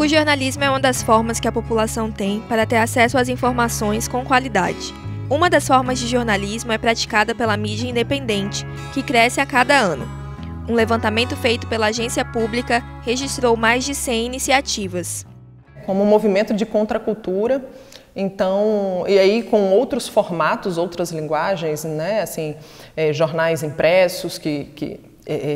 O jornalismo é uma das formas que a população tem para ter acesso às informações com qualidade. Uma das formas de jornalismo é praticada pela mídia independente, que cresce a cada ano. Um levantamento feito pela agência pública registrou mais de 100 iniciativas. Como um movimento de contracultura, então, e aí com outros formatos, outras linguagens, né, assim, jornais impressos,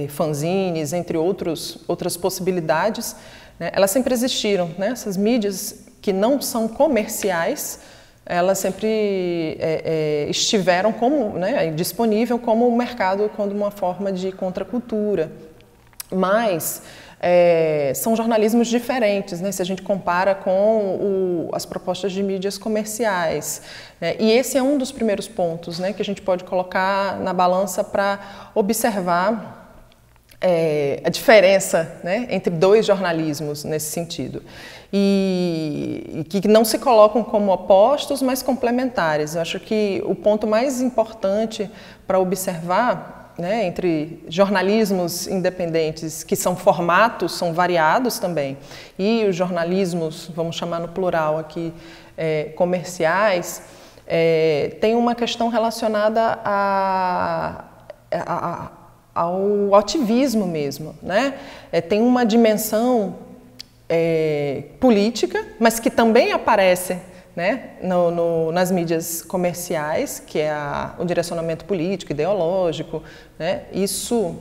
fanzines, entre outras possibilidades, né, elas sempre existiram, né, essas mídias que não são comerciais, elas sempre estiveram como, né, disponível como mercado, como uma forma de contracultura, mas são jornalismos diferentes, né, se a gente compara com as propostas de mídias comerciais, né, e esse é um dos primeiros pontos, né, que a gente pode colocar na balança para observar a diferença, né, entre dois jornalismos nesse sentido. E que não se colocam como opostos, mas complementares. Eu acho que o ponto mais importante para observar, né, entre jornalismos independentes, que são formatos, são variados também, e os jornalismos, vamos chamar no plural aqui, comerciais, tem uma questão relacionada ao ativismo mesmo, né? Tem uma dimensão política, mas que também aparece, né, nas mídias comerciais, que é o direcionamento político, ideológico, né? Isso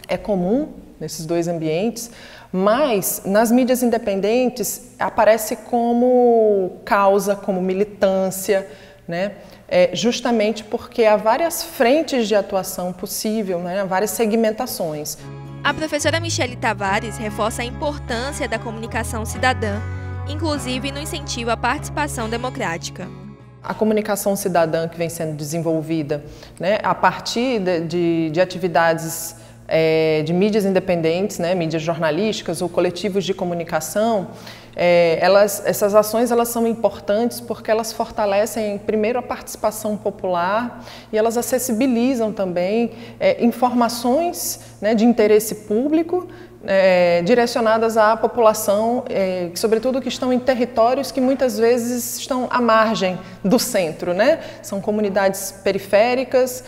é comum nesses dois ambientes, mas nas mídias independentes aparece como causa, como militância, né? Justamente porque há várias frentes de atuação possível, né? Várias segmentações. A professora Michele Tavares reforça a importância da comunicação cidadã, inclusive no incentivo à participação democrática. A comunicação cidadã que vem sendo desenvolvida, né, a partir de atividades de mídias independentes, né, mídias jornalísticas ou coletivos de comunicação, essas ações elas são importantes porque elas fortalecem primeiro a participação popular e elas acessibilizam também informações, né, de interesse público direcionadas à população, sobretudo que estão em territórios que muitas vezes estão à margem do centro, né? São comunidades periféricas,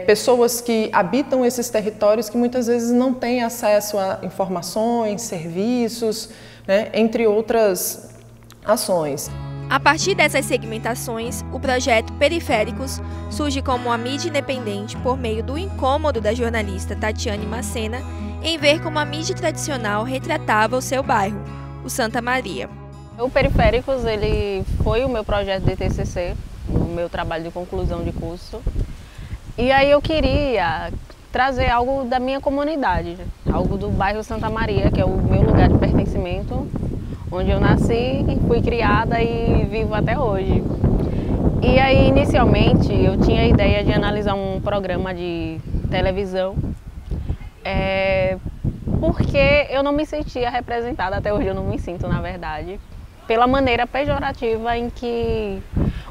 pessoas que habitam esses territórios que muitas vezes não têm acesso a informações, serviços, né, entre outras ações. A partir dessas segmentações, o projeto Periféricos surge como uma mídia independente por meio do incômodo da jornalista Tatiane Macena em ver como a mídia tradicional retratava o seu bairro, o Santa Maria. O Periféricos ele foi o meu projeto de TCC, o meu trabalho de conclusão de curso. E aí eu queria trazer algo da minha comunidade, algo do bairro Santa Maria, que é o meu lugar de pertencimento, onde eu nasci, fui criada e vivo até hoje. E aí, inicialmente, eu tinha a ideia de analisar um programa de televisão, porque eu não me sentia representada, até hoje eu não me sinto, na verdade, pela maneira pejorativa em que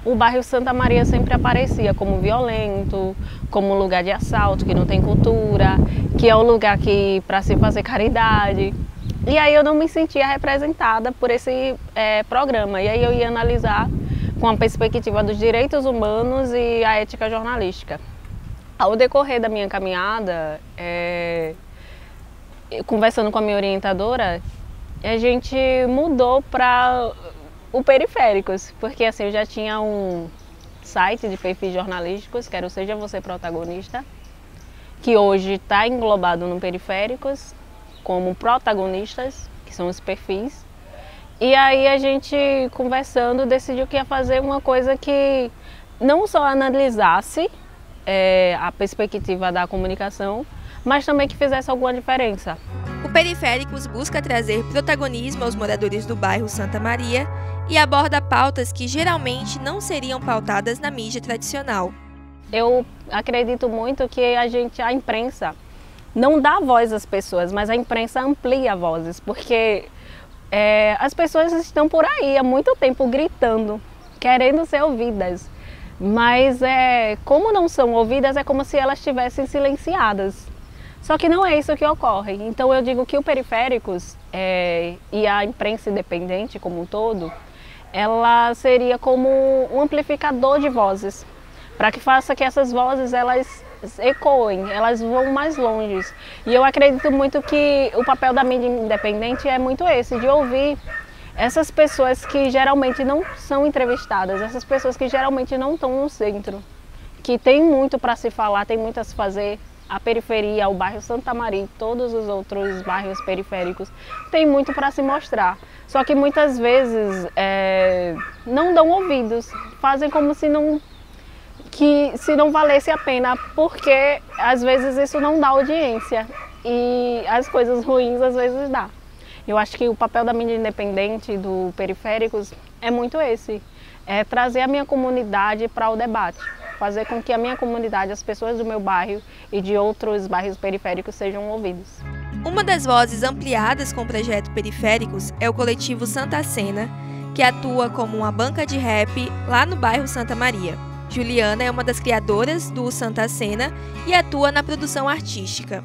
o bairro Santa Maria sempre aparecia como violento, como lugar de assalto, que não tem cultura, que é o lugar para se fazer caridade. E aí eu não me sentia representada por esse programa. E aí eu ia analisar com a perspectiva dos direitos humanos e a ética jornalística. Ao decorrer da minha caminhada, conversando com a minha orientadora, a gente mudou para o Periféricos, porque assim, eu já tinha um site de perfis jornalísticos, que era o Seja Você Protagonista, que hoje está englobado no Periféricos, como protagonistas, que são os perfis. E aí a gente, conversando, decidiu que ia fazer uma coisa que não só analisasse a perspectiva da comunicação, mas também que fizesse alguma diferença. O Periféricos busca trazer protagonismo aos moradores do bairro Santa Maria e aborda pautas que geralmente não seriam pautadas na mídia tradicional. Eu acredito muito que a imprensa não dá voz às pessoas, mas a imprensa amplia vozes, porque as pessoas estão por aí há muito tempo gritando, querendo ser ouvidas, mas como não são ouvidas, é como se elas estivessem silenciadas. Só que não é isso que ocorre. Então eu digo que o Periféricos e a imprensa independente como um todo, ela seria como um amplificador de vozes, para que faça que essas vozes elas ecoem, elas vão mais longe. E eu acredito muito que o papel da mídia independente é muito esse, de ouvir essas pessoas que geralmente não são entrevistadas, essas pessoas que geralmente não estão no centro, que tem muito para se falar, tem muito a se fazer. A periferia, o bairro Santa Maria e todos os outros bairros periféricos tem muito para se mostrar. Só que muitas vezes não dão ouvidos, fazem como se não valesse a pena, porque às vezes isso não dá audiência e as coisas ruins às vezes dá. Eu acho que o papel da mídia independente do Periféricos é muito esse, é trazer a minha comunidade para o debate, fazer com que a minha comunidade, as pessoas do meu bairro e de outros bairros periféricos sejam ouvidos. Uma das vozes ampliadas com o projeto Periféricos é o coletivo Santa Cena, que atua como uma banca de rap lá no bairro Santa Maria. Juliana é uma das criadoras do Santa Cena e atua na produção artística.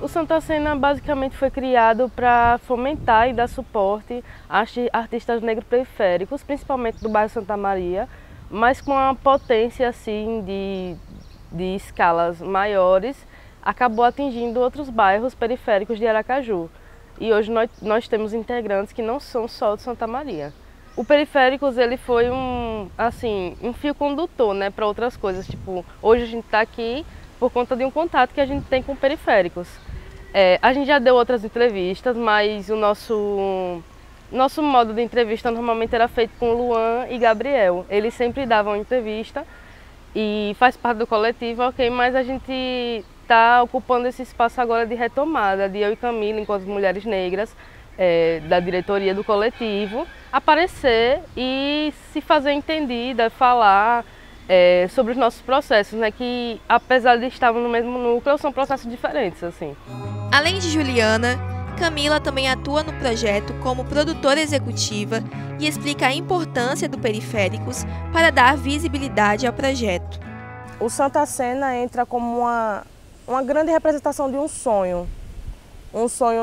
O Santa Cena basicamente foi criado para fomentar e dar suporte a artistas negros periféricos, principalmente do bairro Santa Maria, mas com uma potência assim de escalas maiores, acabou atingindo outros bairros periféricos de Aracaju. E hoje nós temos integrantes que não são só de Santa Maria. O Periféricos ele foi um fio condutor, né, para outras coisas. Tipo, hoje a gente está aqui por conta de um contato que a gente tem com Periféricos. A gente já deu outras entrevistas, mas o nosso modo de entrevista normalmente era feito com Luan e Gabriel. Eles sempre davam entrevista e faz parte do coletivo, ok, mas a gente está ocupando esse espaço agora de retomada, de eu e Camila, enquanto mulheres negras, da diretoria do coletivo, aparecer e se fazer entendida, falar sobre os nossos processos, né, que apesar de estarmos no mesmo núcleo, são processos diferentes, assim. Além de Juliana, Camila também atua no projeto como produtora executiva e explica a importância do Periféricos para dar visibilidade ao projeto. O Santa Cena entra como uma grande representação de um sonho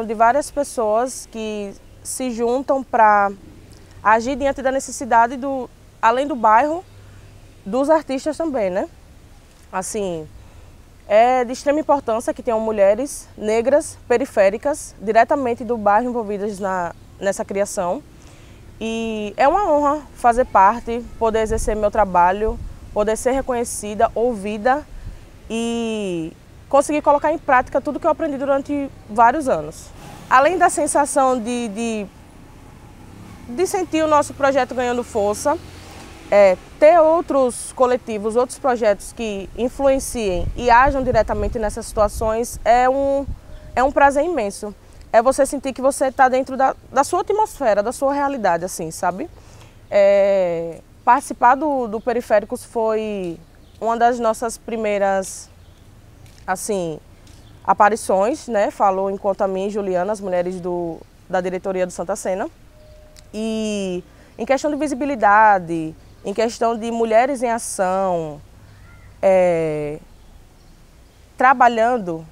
de várias pessoas que se juntam para agir diante da necessidade além do bairro, dos artistas também, né? Assim, é de extrema importância que tenham mulheres negras, periféricas, diretamente do bairro envolvidas nessa criação. E é uma honra fazer parte, poder exercer meu trabalho, poder ser reconhecida, ouvida e conseguir colocar em prática tudo que eu aprendi durante vários anos. Além da sensação de sentir o nosso projeto ganhando força, ter outros coletivos, outros projetos que influenciem e ajam diretamente nessas situações é um prazer imenso. É você sentir que você está dentro da sua atmosfera, da sua realidade, assim, sabe? Participar do Periféricos foi uma das nossas primeiras, assim, aparições, né? Falou enquanto a mim e Juliana, as mulheres da diretoria do Santa Cena. E em questão de visibilidade, em questão de mulheres em ação, trabalhando,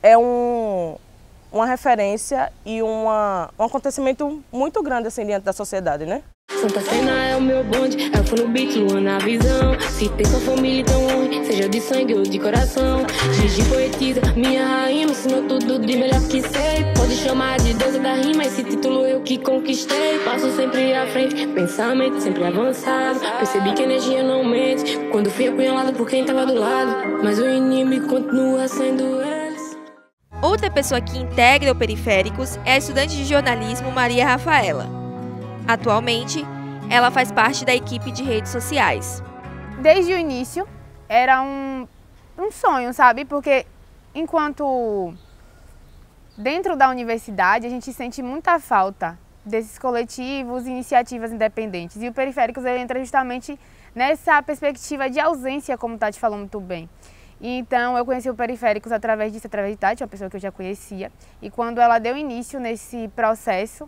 é uma referência e um acontecimento muito grande assim, diante da sociedade, né? Santa Cena é o meu bonde, eu fui no beat, Luan na visão. Se tem sua família tão longe, seja de sangue ou de coração. Gigi poetisa, minha rainha me ensinou tudo de melhor que sei. Pode chamar de deusa da rima, esse título eu que conquistei. Passo sempre à frente, pensamento sempre avançado. Percebi que a energia não mente, quando fui apunhalado por quem tava do lado. Mas o inimigo continua sendo eles. Outra pessoa que integra o Periféricos é a estudante de jornalismo Maria Rafaela. Atualmente, ela faz parte da equipe de redes sociais. Desde o início, era um sonho, sabe? Porque enquanto dentro da universidade, a gente sente muita falta desses coletivos e iniciativas independentes. E o Periféricos ele entra justamente nessa perspectiva de ausência, como Tati falou muito bem. Então, eu conheci o Periféricos através de Tati, uma pessoa que eu já conhecia. E quando ela deu início nesse processo,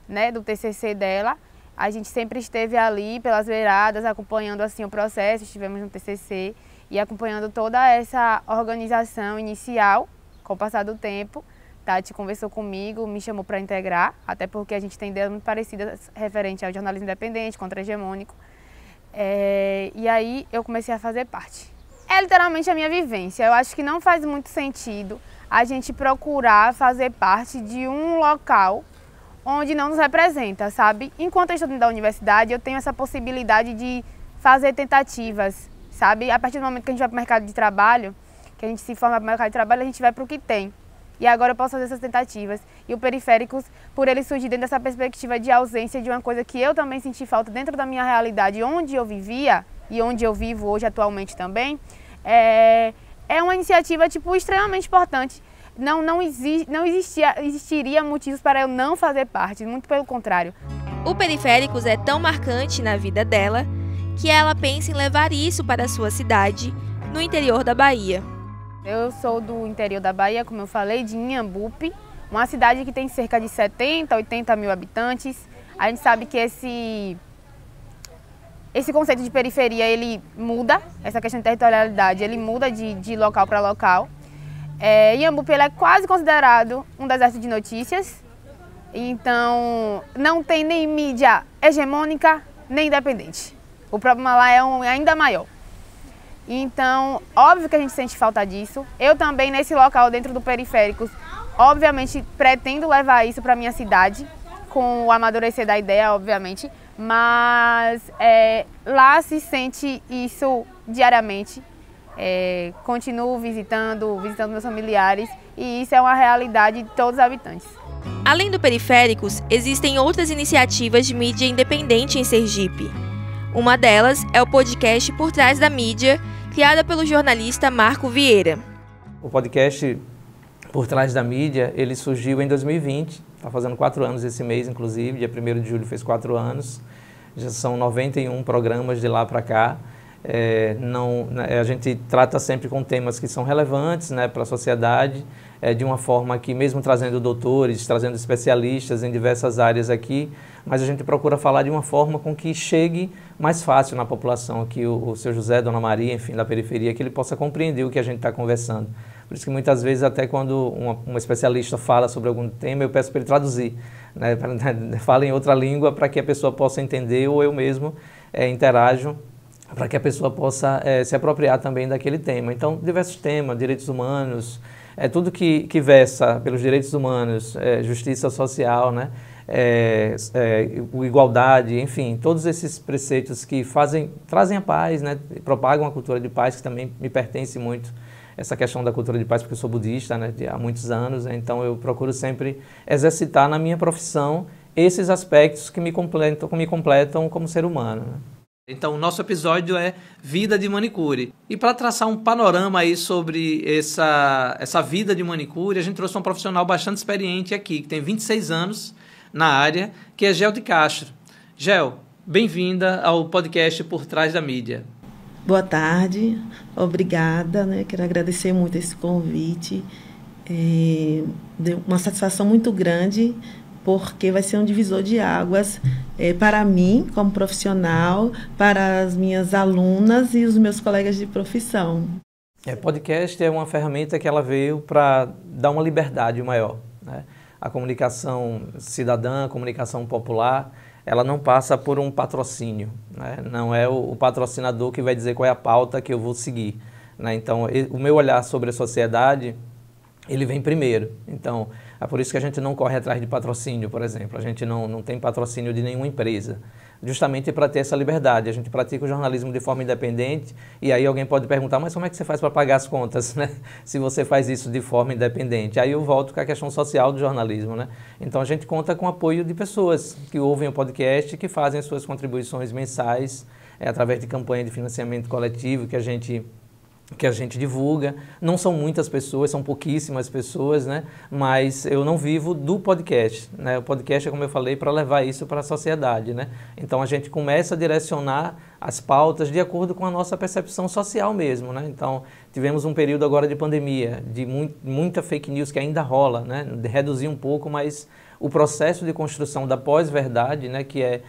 né, do TCC dela, a gente sempre esteve ali pelas beiradas, acompanhando assim o processo, estivemos no TCC e acompanhando toda essa organização inicial Com o passar do tempo, Tati conversou comigo, me chamou para integrar, até porque a gente tem ideias muito parecidas referente ao jornalismo independente, contra-hegemônico. E aí eu comecei a fazer parte. É literalmente a minha vivência. Eu acho que não faz muito sentido a gente procurar fazer parte de um local onde não nos representa, sabe? Enquanto eu estou dentro da universidade, eu tenho essa possibilidade de fazer tentativas, sabe? A partir do momento que a gente vai para o mercado de trabalho, que a gente se forma para o mercado de trabalho, a gente vai para o que tem. E agora eu posso fazer essas tentativas. E o Periféricos, por ele surgir dentro dessa perspectiva de ausência de uma coisa que eu também senti falta dentro da minha realidade, onde eu vivia e onde eu vivo hoje atualmente também, é uma iniciativa tipo, extremamente importante. Não existiria motivos para eu não fazer parte, muito pelo contrário. O Periféricos é tão marcante na vida dela que ela pensa em levar isso para a sua cidade, no interior da Bahia. Eu sou do interior da Bahia, como eu falei, de Inhambupe, uma cidade que tem cerca de 70, 80 mil habitantes. A gente sabe que esse conceito de periferia, ele muda, essa questão de territorialidade, ele muda de local para local. Inhambupe ele é quase considerado um deserto de notícias, então não tem nem mídia hegemônica, nem independente. O problema lá é ainda maior. Então, óbvio que a gente sente falta disso. Eu também, nesse local, dentro do Periféricos, obviamente pretendo levar isso para a minha cidade, com o amadurecer da ideia, obviamente, mas lá se sente isso diariamente. Continuo visitando meus familiares e isso é uma realidade de todos os habitantes. Além do Periféricos, existem outras iniciativas de mídia independente em Sergipe. Uma delas é o podcast Por Trás da Mídia, criada pelo jornalista Marco Vieira. O podcast Por Trás da Mídia, ele surgiu em 2020, está fazendo 4 anos esse mês, inclusive, dia 1º de julho fez 4 anos, já são 91 programas de lá para cá. A gente trata sempre com temas que são relevantes, né, para a sociedade, de uma forma que, mesmo trazendo doutores, trazendo especialistas em diversas áreas aqui, mas a gente procura falar de uma forma com que chegue mais fácil na população, que o seu José, Dona Maria, enfim, da periferia, que ele possa compreender o que a gente está conversando. Por isso que muitas vezes, até quando uma especialista fala sobre algum tema, eu peço para ele traduzir, né, fala em outra língua para que a pessoa possa entender, ou eu mesmo interajo para que a pessoa possa se apropriar também daquele tema. Então, diversos temas, direitos humanos, tudo que versa pelos direitos humanos, justiça social, né, igualdade, enfim, todos esses preceitos que trazem a paz, né, propagam a cultura de paz, que também me pertence muito, essa questão da cultura de paz, porque eu sou budista, né, há muitos anos, então eu procuro sempre exercitar na minha profissão esses aspectos que me completam como ser humano, né. Então, o nosso episódio é Vida de Manicure. E para traçar um panorama aí sobre essa vida de manicure, a gente trouxe um profissional bastante experiente aqui, que tem 26 anos na área, que é Gel de Castro. Gel, bem-vinda ao podcast Por Trás da Mídia. Boa tarde, obrigada, né? Quero agradecer muito esse convite. Deu uma satisfação muito grande, porque vai ser um divisor de águas para mim, como profissional, para as minhas alunas e os meus colegas de profissão. Podcast é uma ferramenta que ela veio para dar uma liberdade maior, né? A comunicação cidadã, a comunicação popular, ela não passa por um patrocínio, né? Não é o patrocinador que vai dizer qual é a pauta que eu vou seguir, né? Então, o meu olhar sobre a sociedade, ele vem primeiro. Então, é por isso que a gente não corre atrás de patrocínio, por exemplo. A gente não tem patrocínio de nenhuma empresa, justamente para ter essa liberdade. A gente pratica o jornalismo de forma independente e aí alguém pode perguntar, mas como é que você faz para pagar as contas, né? Se você faz isso de forma independente. Aí eu volto com a questão social do jornalismo, né? Então a gente conta com o apoio de pessoas que ouvem o podcast, que fazem as suas contribuições mensais, através de campanha de financiamento coletivo que a gente divulga. Não são muitas pessoas, são pouquíssimas pessoas, né? Mas eu não vivo do podcast, né? O podcast é, como eu falei, para levar isso para a sociedade, né? Então a gente começa a direcionar as pautas de acordo com a nossa percepção social mesmo, né? Então tivemos um período agora de pandemia, de muita fake news que ainda rola, né? De reduzir um pouco, mas o processo de construção da pós-verdade, né, que é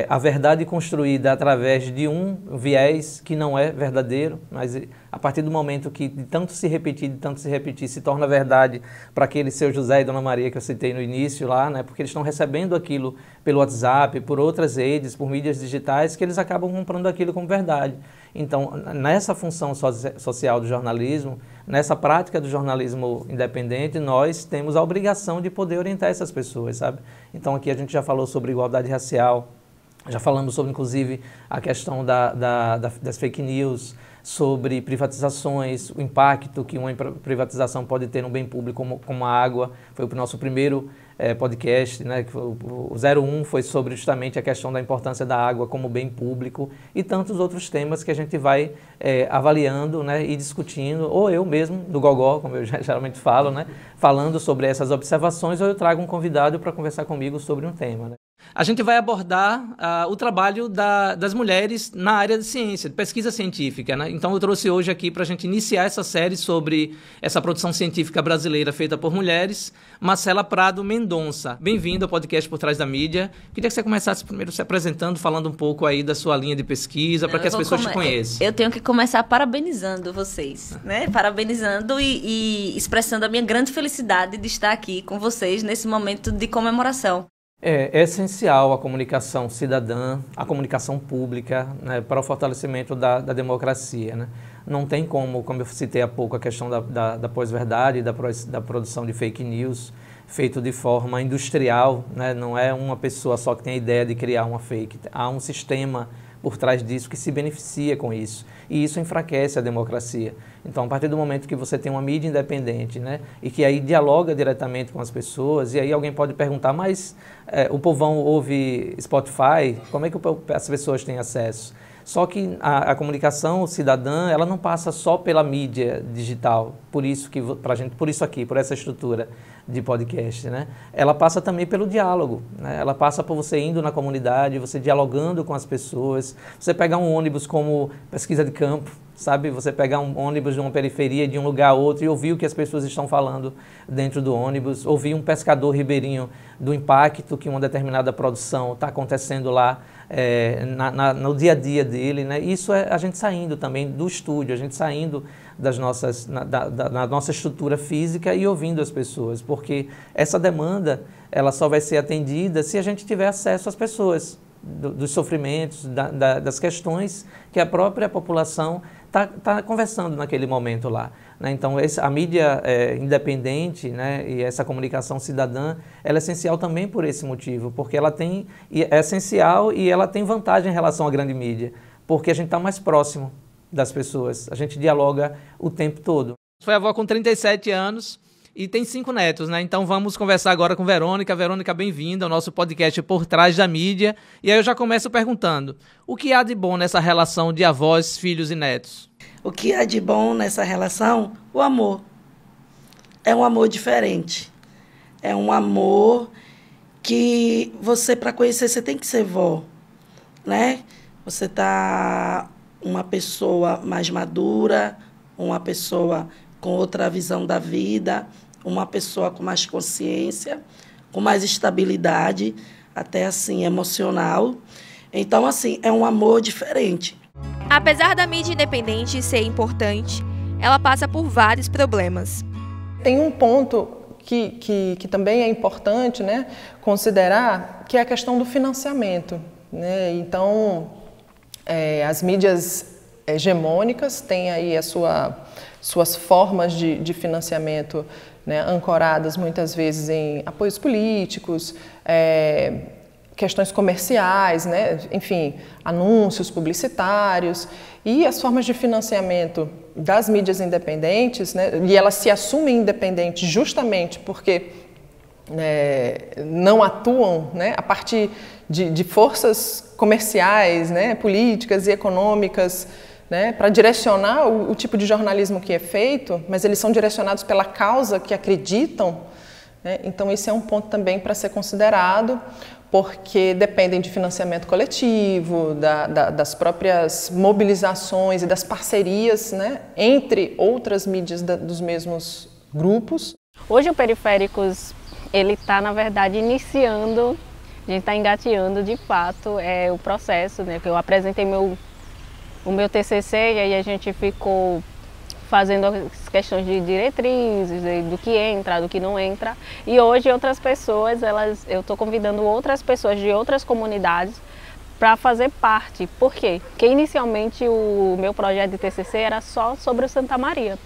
a verdade construída através de um viés que não é verdadeiro, mas a partir do momento que de tanto se repetir, se torna verdade para aquele seu José e Dona Maria que eu citei no início lá, né? Porque eles estão recebendo aquilo pelo WhatsApp, por outras redes, por mídias digitais, que eles acabam comprando aquilo como verdade. Então, nessa função social do jornalismo, nessa prática do jornalismo independente, nós temos a obrigação de poder orientar essas pessoas, sabe? Então, aqui a gente já falou sobre igualdade racial, já falamos sobre, inclusive, a questão das fake news, sobre privatizações, o impacto que uma privatização pode ter no bem público como a água. Foi o nosso primeiro podcast, né? O 01 foi sobre justamente a questão da importância da água como bem público e tantos outros temas que a gente vai avaliando, né, e discutindo, ou eu mesmo, do Gogó, como eu geralmente falo, né, falando sobre essas observações, ou eu trago um convidado para conversar comigo sobre um tema, né. A gente vai abordar o trabalho das mulheres na área de ciência, de pesquisa científica, né? Então eu trouxe hoje aqui para a gente iniciar essa série sobre essa produção científica brasileira feita por mulheres, Marcela Prado Mendonça. Bem-vinda ao podcast Por Trás da Mídia. Queria que você começasse primeiro se apresentando, falando um pouco aí da sua linha de pesquisa, para que as pessoas te conheçam. Eu tenho que começar parabenizando vocês, né? Parabenizando e expressando a minha grande felicidade de estar aqui com vocês nesse momento de comemoração. É essencial a comunicação cidadã, a comunicação pública, né, para o fortalecimento da democracia, né? Não tem como eu citei há pouco, a questão da pós-verdade, da produção de fake news, feito de forma industrial, né? Não é uma pessoa só que tem a ideia de criar uma fake, há um sistema por trás disso que se beneficia com isso. E isso enfraquece a democracia. Então, a partir do momento que você tem uma mídia independente, né, e que aí dialoga diretamente com as pessoas, e aí alguém pode perguntar, mas o povão ouve Spotify, como é que as pessoas têm acesso? Só que a comunicação cidadã, ela não passa só pela mídia digital, por isso aqui, por essa estrutura de podcast, né? Ela passa também pelo diálogo, né? Ela passa por você indo na comunidade, você dialogando com as pessoas, você pegar um ônibus como pesquisa de campo, sabe? Você pegar um ônibus de uma periferia, de um lugar a outro e ouvir o que as pessoas estão falando dentro do ônibus, ouvir um pescador ribeirinho do impacto que uma determinada produção está acontecendo lá no dia a dia dele, né? Isso é a gente saindo também do estúdio, a gente saindo da nossa estrutura física e ouvindo as pessoas, porque essa demanda ela só vai ser atendida se a gente tiver acesso às pessoas, dos sofrimentos, das questões que a própria população está conversando naquele momento lá, né? Então, a mídia independente, né, e essa comunicação cidadã, ela é essencial também por esse motivo, porque é essencial e ela tem vantagem em relação à grande mídia, porque a gente está mais próximo das pessoas, a gente dialoga o tempo todo. Foi avó com 37 anos e tem 5 netos, né? Então vamos conversar agora com Verônica. Verônica, bem-vinda ao nosso podcast Por Trás da Mídia. E aí eu já começo perguntando, o que há de bom nessa relação de avós, filhos e netos? O que há de bom nessa relação? O amor. É um amor diferente. É um amor que para conhecer, você tem que ser vó, né? Você tá uma pessoa mais madura, uma pessoa com outra visão da vida, uma pessoa com mais consciência, com mais estabilidade, até assim, emocional. Então, assim, é um amor diferente. Apesar da mídia independente ser importante, ela passa por vários problemas. Tem um ponto que também é importante, né, considerar, que é a questão do financiamento, né? Então, as mídias hegemônicas têm aí suas formas de financiamento, né, ancoradas muitas vezes em apoios políticos, questões comerciais, né, enfim, anúncios publicitários, e as formas de financiamento das mídias independentes, né, e elas se assumem independentes justamente porque não atuam, né, a partir de forças comerciais, né, políticas e econômicas, né, para direcionar o tipo de jornalismo que é feito, mas eles são direcionados pela causa que acreditam, né? Então esse é um ponto também para ser considerado, porque dependem de financiamento coletivo, das próprias mobilizações e das parcerias, né, entre outras mídias dos mesmos grupos. Hoje o Periféricos ele está, na verdade, iniciando A gente está engateando de fato o processo, né? Eu apresentei o meu TCC e aí a gente ficou fazendo as questões de diretrizes, do que entra, do que não entra. E hoje outras pessoas, eu estou convidando outras pessoas de outras comunidades para fazer parte. Por quê? Porque inicialmente o meu projeto de TCC era só sobre o Santa Maria,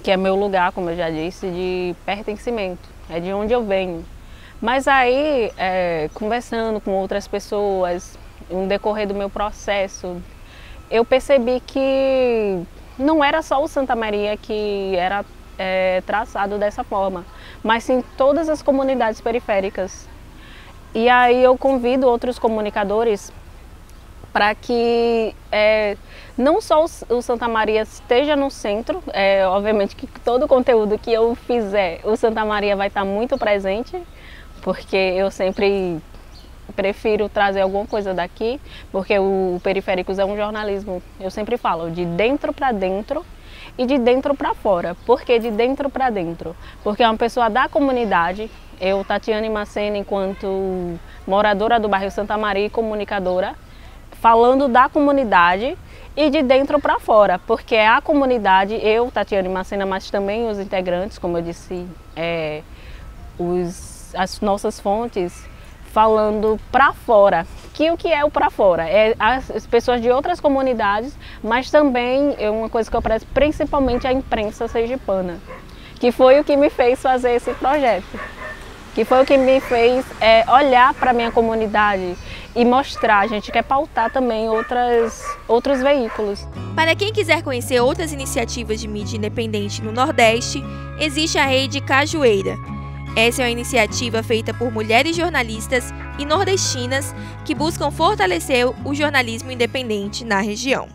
que é meu lugar, como eu já disse, de pertencimento, é de onde eu venho. Mas aí, conversando com outras pessoas, no decorrer do meu processo, eu percebi que não era só o Santa Maria que era traçado dessa forma, mas sim todas as comunidades periféricas. E aí eu convido outros comunicadores para que não só o Santa Maria esteja no centro, obviamente que todo o conteúdo que eu fizer, o Santa Maria vai estar muito presente, porque eu sempre prefiro trazer alguma coisa daqui, porque o Periféricos é um jornalismo, eu sempre falo, de dentro para dentro e de dentro para fora. Por que de dentro para dentro? Porque é uma pessoa da comunidade, eu, Tatiane Macena, enquanto moradora do bairro Santa Maria e comunicadora, falando da comunidade e de dentro para fora, porque é a comunidade, eu, Tatiane Macena, mas também os integrantes, como eu disse, as nossas fontes, falando para fora. Que o que é o para fora? É as pessoas de outras comunidades, mas também é uma coisa que eu prezo, principalmente a imprensa sergipana, que foi o que me fez fazer esse projeto, que foi o que me fez olhar para a minha comunidade e mostrar. A gente quer pautar também outros veículos. Para quem quiser conhecer outras iniciativas de mídia independente no Nordeste, existe a Rede Cajueira. Essa é uma iniciativa feita por mulheres jornalistas e nordestinas que buscam fortalecer o jornalismo independente na região.